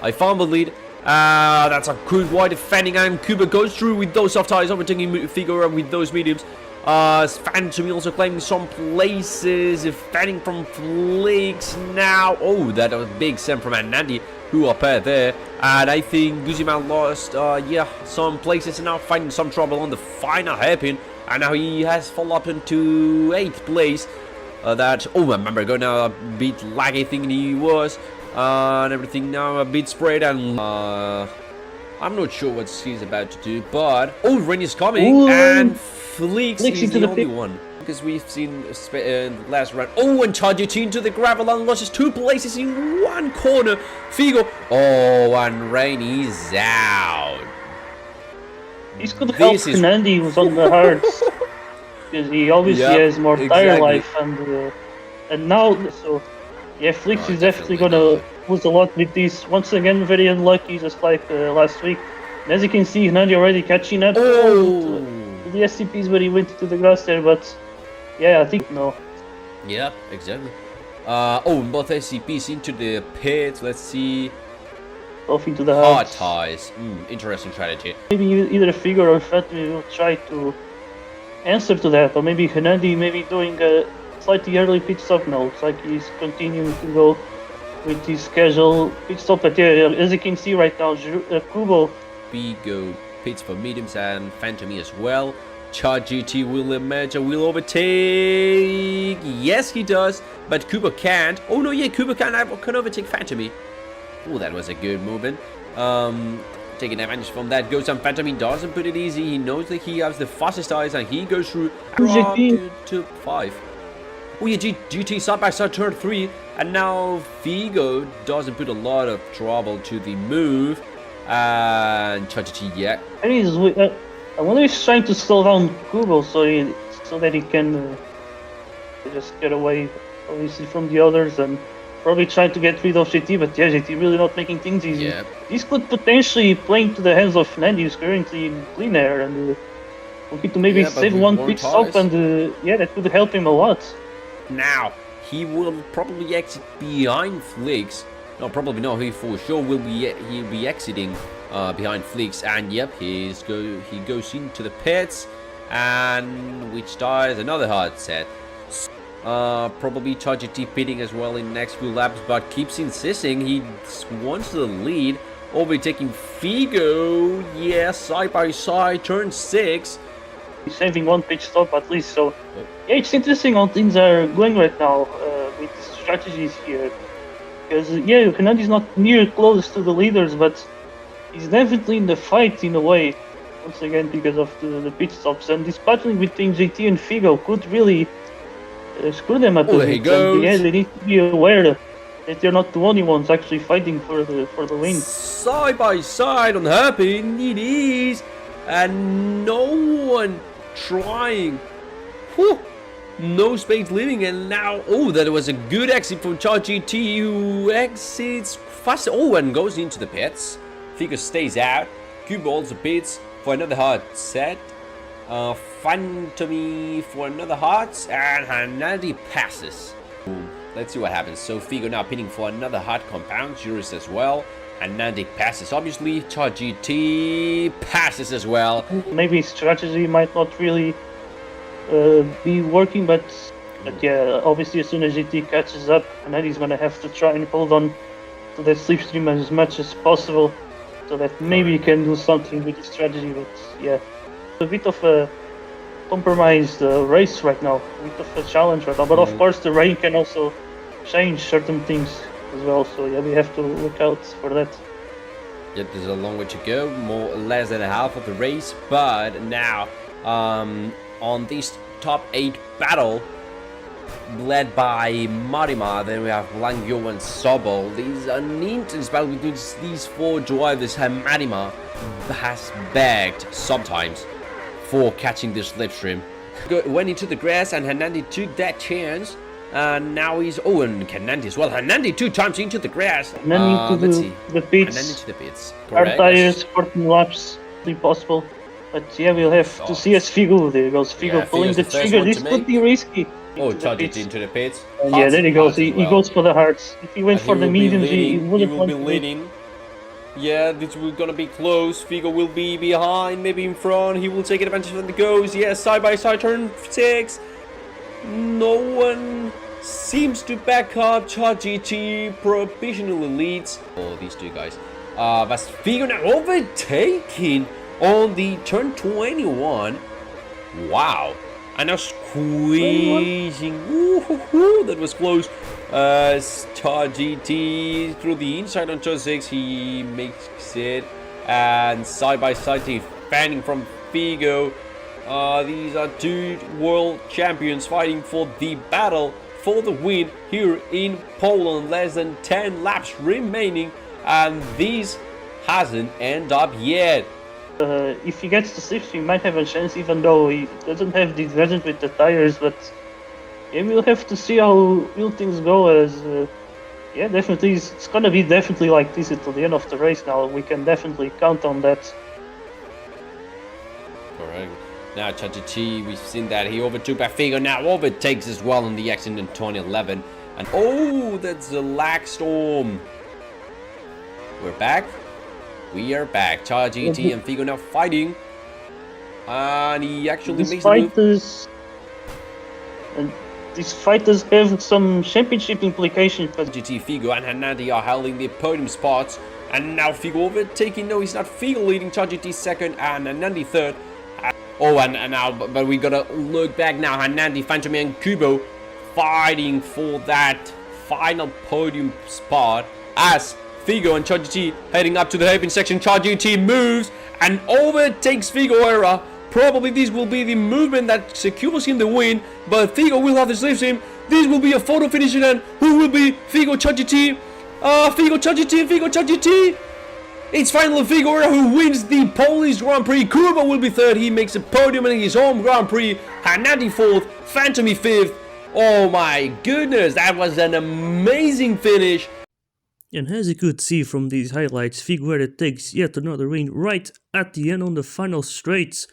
I found the lead. That's a good wide defending, and Cooper goes through with those soft tires, overtaking Figueira with those mediums. Phantom also claiming some places, defending from Flix now. Oh, that was a big send from Anandi, who are paired there. And I think Guziman lost, some places, and now finding some trouble on the final hairpin. And now he has fallen up into 8th place. I remember going now a bit laggy thinking he was. And everything now a bit spread, and I'm not sure what he's about to do, but rain is coming. And Flix is the only one, because we've seen the last round. And CharGT into the gravel and loses 2 places in 1 corner. Figo. And Rain is out. This could help Hernandi, who's on the hards, because he obviously has more tire life, and now so yeah, Flix is definitely gonna lose a lot with this. Once again, very unlucky, just like last week. And as you can see, Hernandi already catching up to the SCPs where he went to the grass there, but yeah, I think no. Yeah, exactly. Both SCPs into the pit. Let's see. Both into the hard house. ties. Interesting strategy. Maybe either Figure or Fatmi will try to answer to that, or maybe Hernandi maybe doing a slightly early pit stop now. It's like he's continuing to go with his casual pit stop. But yeah, as you can see right now, Kubo. Figo pits for mediums and Phantomy as well. Char GT will emerge and will overtake. Yes, he does, but Kubo can't. Oh no, yeah, Kubo can overtake Phantomy. Oh, that was a good movement. Taking advantage from that. Goes on Phantomy, doesn't put it easy. He knows that he has the fastest tires and he goes through to 5. Oh yeah, GT side by side turn 3, and now Figo doesn't put a lot of trouble to the move. And GT, yeah. I wonder if he's trying to slow down Kubo so that he can just get away, obviously, from the others, and probably trying to get rid of GT. But yeah, GT really not making things easy. Yeah. This could potentially play into the hands of Nandi, who's currently in clean air, and looking to maybe save one pit stop, and yeah, that could help him a lot. Now he will probably exit behind Flix. No, probably not. He for sure will be. He'll be exiting behind Flix, and yep, he goes into the pits, and which dies another hard set. Probably GT pitting as well in next few laps, but keeps insisting he wants the lead, overtaking Figo. Yeah, side by side, turn 6. He's saving one pit stop at least, so yeah, it's interesting how things are going right now with the strategies here. Because yeah, Hernandi's not near close to the leaders, but he's definitely in the fight in a way. Once again, because of the pit stops, and this battling between GT and Figo could really screw them up a there he bit. goes. And yeah, they need to be aware that they're not the only ones actually fighting for the win. Side by side on hairpin, it is, and no one trying. Whew. No space leaving, and now, oh, that was a good exit from Char GT, who exits fast. Oh, and goes into the pits. Figo stays out. Kubo also pits for another hard set. Phantomy for another hard, and Hernandi passes. Let's see what happens. So Figo now pitting for another hard compound. Juris as well. Hernandi passes. Obviously, Char GT passes as well. Maybe strategy might not really be working, but yeah, obviously as soon as GT catches up, Hernandi's gonna have to try and hold on to that slipstream as much as possible, so that maybe he can do something with the strategy. But yeah, a bit of a compromised race right now, a bit of a challenge right now. But of course, the rain can also change certain things as well. So yeah, we have to look out for that. Yet there's a long way to go, more or less than a half of the race. But now, on this top 8 battle, led by Marima, then we have Langyo and Sobol. These are an intense battle between these 4 drivers, and Marima has begged sometimes for catching this slipstream. Went into the grass, and Hernandi took that chance, and now he's and Hernandi as well. Hernandi 2 times into the grass. Let's see. The pits. Hernandi to the pits. Hard tires, 14 laps, impossible. But yeah, we'll have to see as Figo. There goes Figo pulling the trigger. This could be risky. Oh, charge it into the pits. Yeah, there he goes. He goes for the hearts. If he went for the mediums, he wouldn't want to leading. Yeah, this will gonna be close. Figo will be behind, maybe in front. He will take advantage of the goes. Yeah, side by side, turn 6. No one seems to back up. Char GT provisionally leads. Oh, these 2 guys. But Figo now overtaking on the turn 21. Wow. And now squeezing. Woo-hoo-hoo, that was close. Char GT through the inside on turn 6. He makes it. And side by side, defending from Figo. These are 2 world champions fighting for the battle for the win here in Poland. Less than 10 laps remaining. And this hasn't ended up yet. If he gets the slipstream, he might have a chance, even though he doesn't have the advantage with the tires. But yeah, we'll have to see how will things go. As yeah, definitely, it's gonna be definitely like this until the end of the race. Now we can definitely count on that. Correct. Now GT, we've seen that he overtook by Figo. Now overtakes as well in the accident in 2011. And oh, that's a lag storm. We're back. We are back. Char GT and Figo now fighting. And he actually These makes the move. fighters, and these fighters have some championship implications. But GT Figo and Hernandi are holding the podium spots. And now Figo overtaking. No, he's not. Figo leading. GT second and Hernandi third. Oh, and now, but we gotta look back now. Hernandi, Phantom and Kubo fighting for that final podium spot as Figo and GT heading up to the hairpin section. GT moves and overtakes Figueroa. Probably this will be the movement that secures him the win, but Figo will have to save him. This will be a photo finish again. Who will be Figo GT? Figo GT. It's finally Figueroa who wins the Polish Grand Prix. Kubo will be third. He makes a podium in his home Grand Prix. Hernandi fourth. Phantomy fifth. Oh my goodness, that was an amazing finish. And as you could see from these highlights, Figueroa takes yet another win right at the end on the final straights.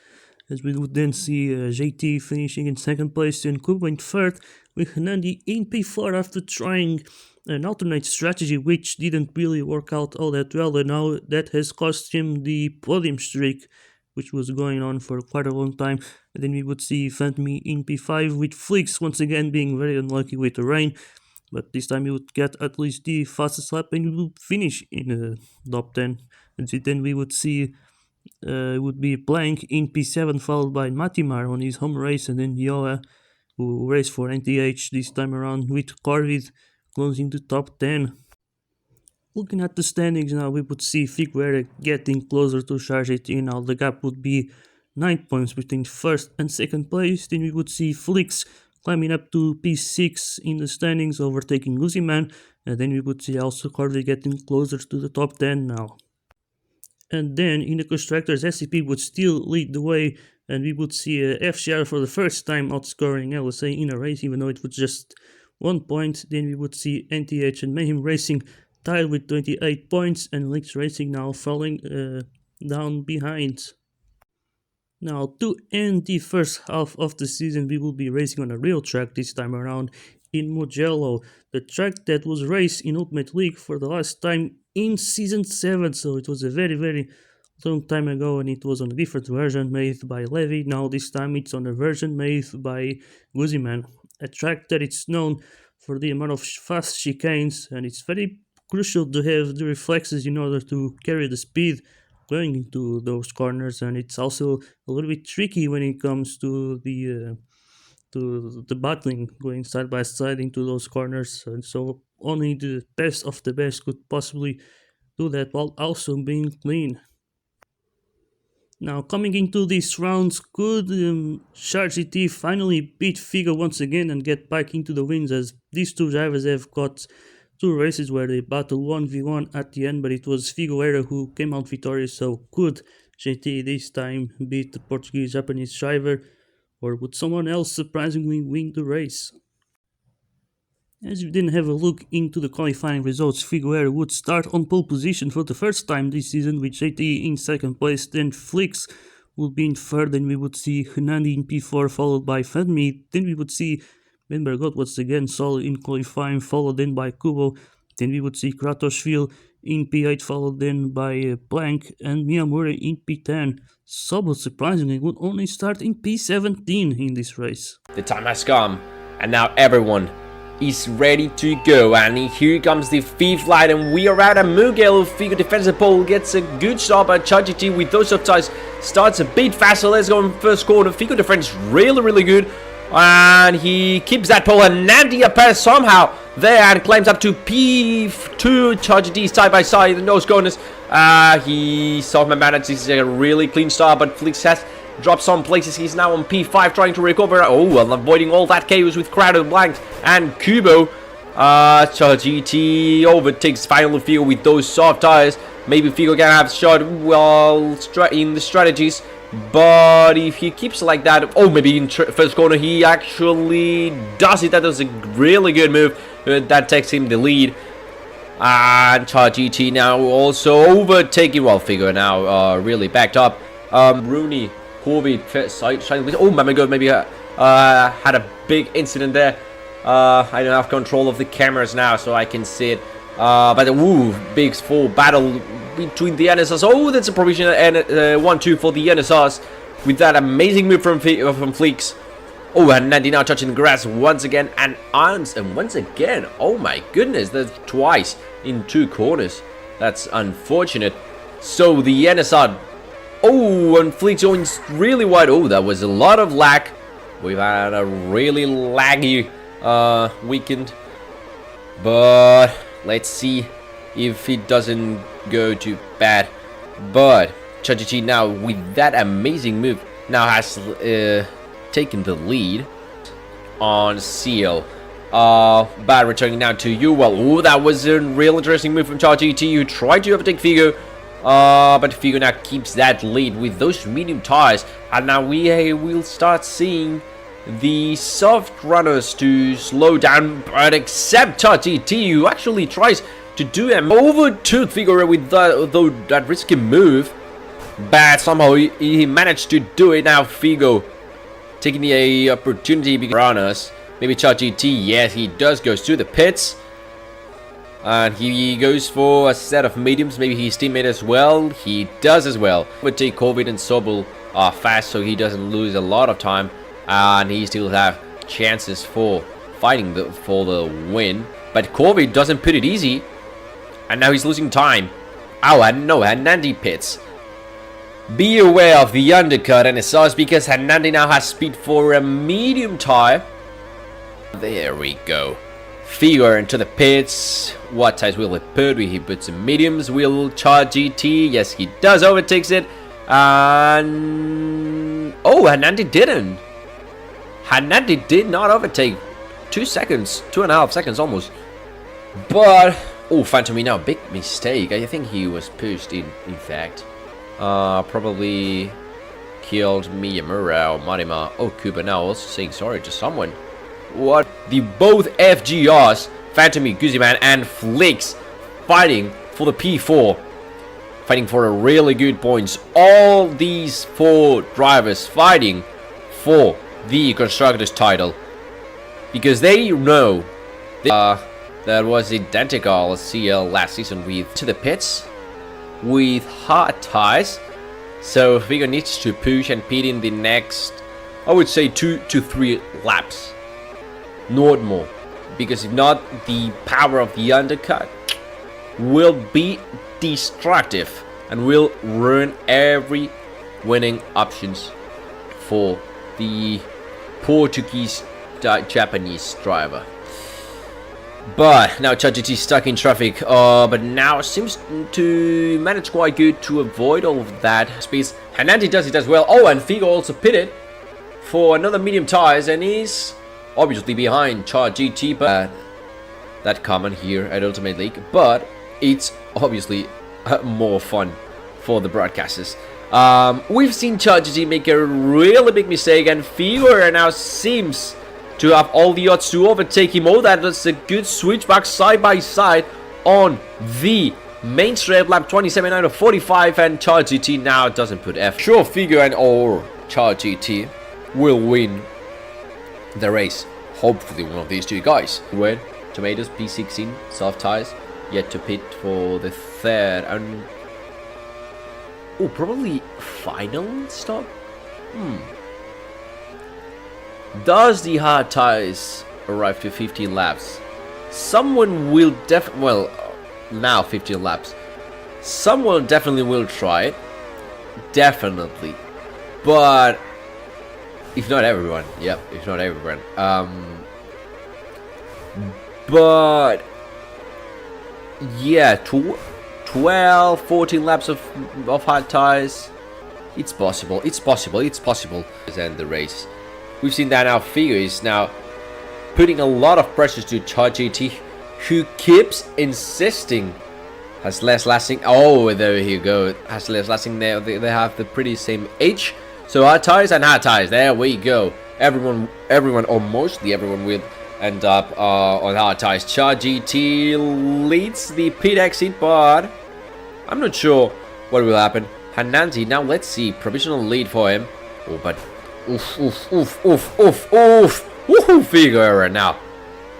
As we would then see JT finishing in second place and Kubo in third, with Hernandi in P4 after trying an alternate strategy which didn't really work out all that well, and now that has cost him the podium streak, which was going on for quite a long time. And then we would see Phantomy in P5 with Flix once again being very unlucky with the rain, but this time he would get at least the fastest lap and he would finish in the top 10. And then we would see it would be Blank in P7 followed by Matimar on his home race, and then Yoa who raced for NTH this time around with Corvid closing the top 10. Looking at the standings now, we would see Figueroa getting closer to Chargeti. Now the gap would be 9 points between first and second place. Then we would see Flix climbing up to P6 in the standings, overtaking Uziman, and then we would see also Corvid getting closer to the top 10 now. And then in the constructors, SCP would still lead the way, and we would see FCR for the first time outscoring LSA in a race, even though it was just 1 point. Then we would see NTH and Mayhem Racing tied with 28 points, and Lynx Racing now falling down behind. Now, to end the first half of the season, we will be racing on a real track this time around in Mugello, the track that was raced in Ultimate League for the last time in Season 7, so it was a very, very long time ago, and it was on a different version made by Levy. Now this time it's on a version made by Guziman, a track that it's known for the amount of fast chicanes, and it's very crucial to have the reflexes in order to carry the speed going into those corners, and it's also a little bit tricky when it comes to the battling, going side by side into those corners, and so only the best of the best could possibly do that while also being clean. Now, coming into these rounds, could GT finally beat Figo once again and get back into the wins, as these two drivers have got two races where they battled 1v1 at the end, but it was Figueroa who came out victorious. So could JT this time beat the Portuguese-Japanese driver, or would someone else surprisingly win the race? As we didn't have a look into the qualifying results, Figueroa would start on pole position for the first time this season, with JT in second place. Then Flix would be in third, and we would see Hernandi in P4 followed by Fedmi. Then we would see Ben Bergot once again solid in qualifying, followed then by Kubo. Then we would see Kratoshvili in P8 followed then by Blank, and Miyamura in P10. Sobot surprisingly would only start in P17 in this race. The time has come, and now everyone is ready to go, and here comes the fifth line, and we are at a Mugello. Figo defensive pole gets a good start by GT with those soft tires, starts a bit faster. Let's go in first corner. Figo defense really good, and he keeps that pole, and Nadia Perez somehow there and climbs up to P2. GT side by side in those corners. He somehow manages a really clean start, but Flix has dropped some places. He's now on P5 trying to recover. Oh, well, avoiding all that chaos with Crowder, Blank, and Kubo. GT overtakes final Figo with those soft tires. Maybe Figo can have a shot well in the strategies, but if he keeps like that, oh, maybe in first corner he actually does it. That was a really good move. That takes him the lead. And GT now also overtaking, well, Figo now really backed up. Rooney, Corby, oh my god, maybe had a big incident there. I don't have control of the cameras now, so I can see it. But big full battle between the NSRs. Oh, that's a provisional 1-2 for the NSRs, with that amazing move from Fleeks. Oh, and Nandi now touching the grass once again, and once again. Oh my goodness, that's twice in 2 corners. That's unfortunate. So the NSR. Oh, and Fleeks going really wide. Oh, that was a lot of lag. We've had a really laggy weekend. But let's see if it doesn't go too bad. But Chachichi now with that amazing move now has taken the lead on Seal. But returning now to you. Well, oh, that was a real interesting move from Chachichi, who tried to overtake Figo. But Figo now keeps that lead with those medium tires. And now we will start seeing the soft runners to slow down, but except GT, who actually tries to do an overtook Figure with that risky move, but somehow he managed to do it. Now Figo taking the opportunity because runners, maybe GT, yes, he does goes to the pits, and he goes for a set of mediums. Maybe his teammate as well, he does as well. But take Covid and Sobel are fast, so he doesn't lose a lot of time. And he still have chances for fighting for the win. But Corby doesn't put it easy. And now he's losing time. Oh, and no, Hernandi pits. Be aware of the undercut and SRs because Hernandi now has speed for a medium tire. There we go. Figure into the pits. What tires will he put? He puts some mediums. Will charge GT. Yes, he does. Overtakes it. And oh, Hernandi didn't. Hernandi did not overtake. 2 seconds, 2.5 seconds almost. But oh, Phantom now, big mistake. I think he was pushed in fact. Probably killed Miyamura or Marima. Oh, Cooper now also saying sorry to someone. What? The both FGRs, Phantomy, Guziman, and Flix fighting for the P4. Fighting for a really good points. All these 4 drivers fighting for the Constructors title. Because they know that was identical CL last season with to the pits with hard tires. So Figo needs to push and pit in the next, I would say 2 to 3 laps. Not more. Because if not, the power of the undercut will be destructive and will ruin every winning options for the Portuguese Japanese driver. But now Chachichi stuck in traffic, but now seems to manage quite good to avoid all of that space. Hernandi does it as well. Oh, and Figo also pitted for another medium tires, and he's obviously behind Char GT, but that common here at Ultimate League. But it's obviously more fun for the broadcasters. We've seen Char GT make a really big mistake, and Figo now seems to have all the odds to overtake him. Oh, that's a good switch back side by side on the main straight lap 27 out of 45, and Char GT now doesn't put F. Sure, Figo and or Char GT will win the race. Hopefully one of these two guys. Red, Tomatoes, P16, soft tires, yet to pit for the third and oh, probably final stop. Does the hard tires arrive to 15 laps? Someone will now 15 laps. Someone definitely will try it. Definitely. But if not everyone, yeah, if not everyone. But yeah, 12, 14 laps of hard tires. It's possible. It's possible. It's possible. And the race. We've seen that now. Figo is now putting a lot of pressure to Char GT, who keeps insisting has less lasting. Oh, there you go. Has less lasting. They have the pretty same age. So hard tires and hard tires. There we go. Everyone, or mostly everyone, will end up on hard tires. Char GT leads the pit exit, but I'm not sure what will happen. Hananti, now let's see. Provisional lead for him. Oh, but oof. Woohoo, Figure now.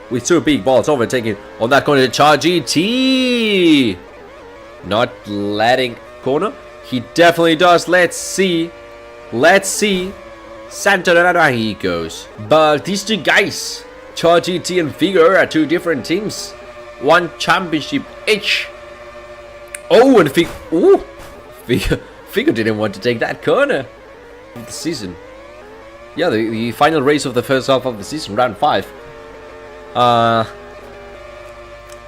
With 2 big balls overtaking on that corner. Char GT. Not letting corner. He definitely does. Let's see Let's see. Santana, he goes. But these two guys, Charge T and Figure, are two different teams. One championship each. Oh, and Figure didn't want to take that corner of the season. Yeah, the final race of the first half of the season, round 5.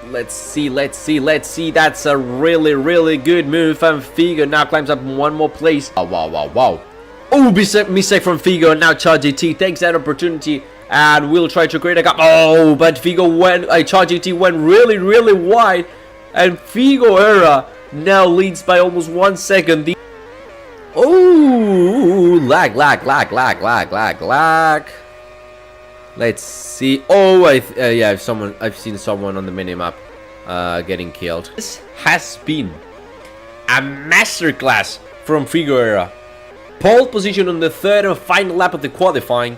Let's see. That's a really good move, and Figo now climbs up one more place. Oh, wow. Oh, mistake from Figo, and now Charge T takes that opportunity and will try to create a gap. Oh, but Charge T went really wide, and Figo Era now leads by almost 1 second. Oh, lag. Let's see. Oh, yeah, I've seen someone on the minimap getting killed. This has been a masterclass from Figueroa. Pole position on the third and final lap of the qualifying.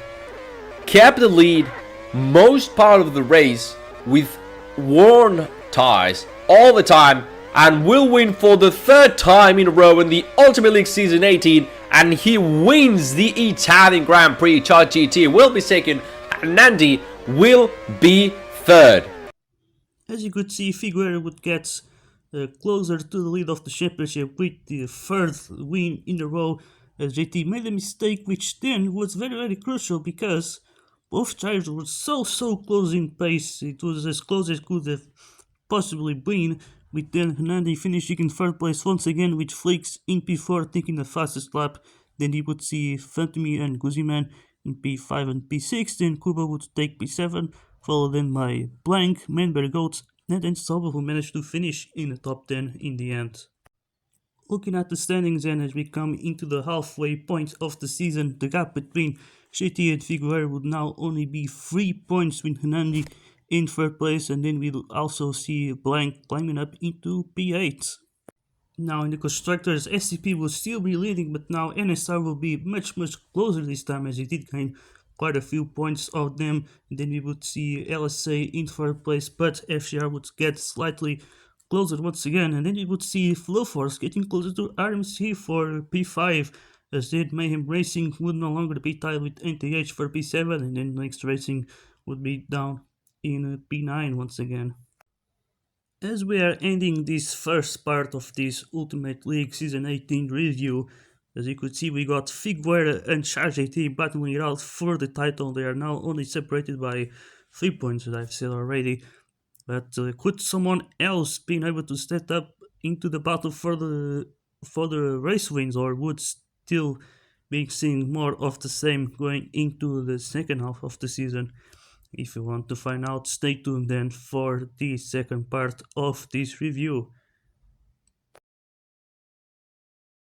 Kept the lead most part of the race with worn tires all the time, and will win for the 3rd time in a row in the Ultimate League Season 18, and he wins the Italian Grand Prix. Charge GT will be 2nd, and Nandi will be 3rd. As you could see, Figueroa would get closer to the lead of the championship with the 3rd win in a row, as JT made a mistake, which then was very crucial, because both tires were so close in pace. It was as close as could have possibly been, with then Hernandi finishing in 3rd place once again, with Flix in P4 taking the fastest lap. Then you would see Fantemy and Guziman in P5 and P6, then Kuba would take P7, followed then by Blank, Menberg Goats, and then Sauber, who managed to finish in the top 10 in the end. Looking at the standings then, as we come into the halfway point of the season, the gap between JT and Figueroa would now only be 3 points, with Hernandi in 3rd place, and then we'll also see Blank climbing up into P8. Now in the constructors, SCP will still be leading, but now NSR will be much closer this time, as he did gain quite a few points of them. And then we would see LSA in 3rd place, but FCR would get slightly closer once again, and then we would see Flowforce getting closer to RMC for P5, as then Mayhem Racing would no longer be tied with NTH for P7, and then Next Racing would be down in P9 once again. As we are ending this first part of this Ultimate League Season 18 review, as you could see, we got Figueroa and Charge AT battling it out for the title. They are now only separated by 3 points, as I've said already. But could someone else be able to step up into the battle for the race wins, or would still be seeing more of the same going into the second half of the season? If you want to find out, stay tuned then for the second part of this review.